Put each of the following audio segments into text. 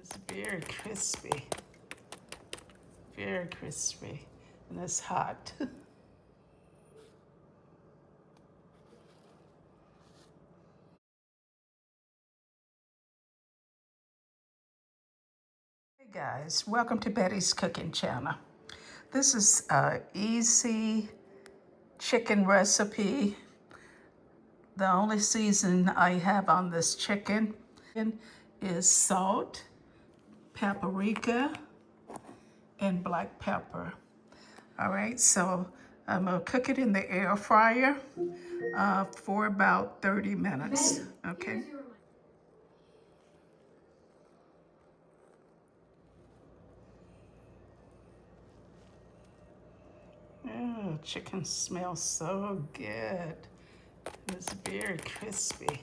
It's very crispy, and it's hot. Hey guys, welcome to Betty's Cooking Channel. This is an easy chicken recipe. The only season I have on this chicken is salt, paprika, and black pepper. All right, so I'm gonna cook it in the air fryer for about 30 minutes, okay? Oh, chicken smells so good. It's very crispy,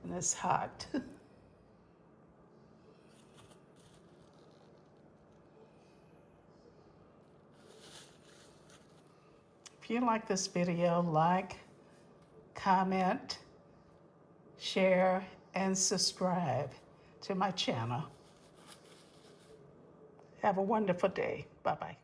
and it's hot. If you like this video, like, comment, share, and subscribe to my channel. Have a wonderful day. Bye-bye.